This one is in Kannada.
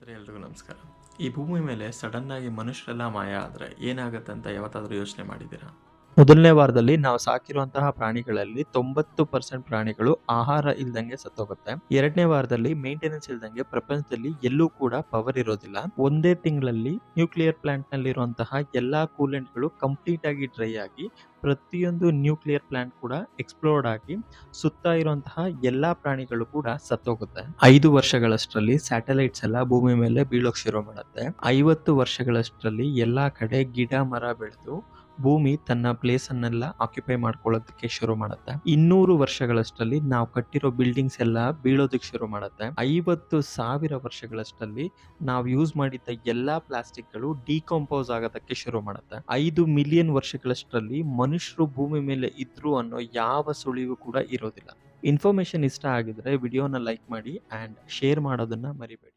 ಸ್ನೇಹಿತರೆ ಎಲ್ರಿಗೂ ನಮಸ್ಕಾರ. ಈ ಭೂಮಿ ಮೇಲೆ ಸಡನ್ ಆಗಿ ಮನುಷ್ಯರೆಲ್ಲ ಮಾಯ ಆದ್ರೆ ಏನಾಗುತ್ತೆ ಅಂತ ಯಾವತ್ತಾದ್ರೂ ಯೋಚನೆ ಮಾಡಿದ್ದೀರಾ? ಮೊದಲನೇ ವಾರದಲ್ಲಿ ನಾವು ಸಾಕಿರುವಂತಹ ಪ್ರಾಣಿಗಳಲ್ಲಿ 90% ಪ್ರಾಣಿಗಳು ಆಹಾರ ಇಲ್ದಂಗೆ ಸತ್ತೋಗುತ್ತೆ. ಎರಡನೇ ವಾರದಲ್ಲಿ ಮೇಂಟೆನೆನ್ಸ್ ಇಲ್ದಂಗೆ ಪ್ರಪಂಚದಲ್ಲಿ ಎಲ್ಲೂ ಕೂಡ ಪವರ್ ಇರೋದಿಲ್ಲ. ಒಂದೇ ತಿಂಗಳಲ್ಲಿ ನ್ಯೂಕ್ಲಿಯರ್ ಪ್ಲಾಂಟ್ ನಲ್ಲಿರುವಂತಹ ಎಲ್ಲಾ ಕೂಲೆಂಟ್ಗಳು ಕಂಪ್ಲೀಟ್ ಆಗಿ ಡ್ರೈ ಆಗಿ ಪ್ರತಿಯೊಂದು ನ್ಯೂಕ್ಲಿಯರ್ ಪ್ಲಾಂಟ್ ಕೂಡ ಎಕ್ಸ್ಪ್ಲೋರ್ಡ್ ಆಗಿ ಸುತ್ತ ಇರುವಂತಹ ಎಲ್ಲಾ ಪ್ರಾಣಿಗಳು ಕೂಡ ಸತ್ತೋಗುತ್ತೆ. 5 ವರ್ಷಗಳಷ್ಟರಲ್ಲಿ ಸ್ಯಾಟಲೈಟ್ಸ್ ಎಲ್ಲ ಭೂಮಿ ಮೇಲೆ ಬೀಳೋಕ್ ಶುರು ಮಾಡುತ್ತೆ. 50 ವರ್ಷಗಳಷ್ಟರಲ್ಲಿ ಎಲ್ಲಾ ಕಡೆ ಗಿಡ ಮರ ಬೆಳೆದು ಭೂಮಿ ತನ್ನ ಪ್ಲೇಸ್ ಅನ್ನೆಲ್ಲ ಆಕ್ಯುಪೈ ಮಾಡ್ಕೊಳ್ಳೋದಕ್ಕೆ ಶುರು ಮಾಡುತ್ತೆ. 200 ವರ್ಷಗಳಷ್ಟರಲ್ಲಿ ನಾವು ಕಟ್ಟಿರೋ ಬಿಲ್ಡಿಂಗ್ಸ್ ಎಲ್ಲ ಬೀಳೋದಕ್ಕೆ ಶುರು ಮಾಡುತ್ತೆ. 50,000 ವರ್ಷಗಳಷ್ಟರಲ್ಲಿ ನಾವು ಯೂಸ್ ಮಾಡಿದ್ದ ಎಲ್ಲಾ ಪ್ಲಾಸ್ಟಿಕ್ಗಳು ಡಿಕಂಪೋಸ್ ಆಗೋದಕ್ಕೆ ಶುರು ಮಾಡುತ್ತೆ. 5 ಮಿಲಿಯನ್ ವರ್ಷಗಳಷ್ಟರಲ್ಲಿ ಮನುಷ್ಯರು ಭೂಮಿ ಮೇಲೆ ಇದ್ರು ಅನ್ನೋ ಯಾವ ಸುಳಿವು ಕೂಡ ಇರೋದಿಲ್ಲ. ಇನ್ಫಾರ್ಮೇಶನ್ ಇಷ್ಟ ಆಗಿದ್ರೆ ವಿಡಿಯೋನ ಲೈಕ್ ಮಾಡಿ ಅಂಡ್ ಶೇರ್ ಮಾಡೋದನ್ನ ಮರಿಬೇಡಿ.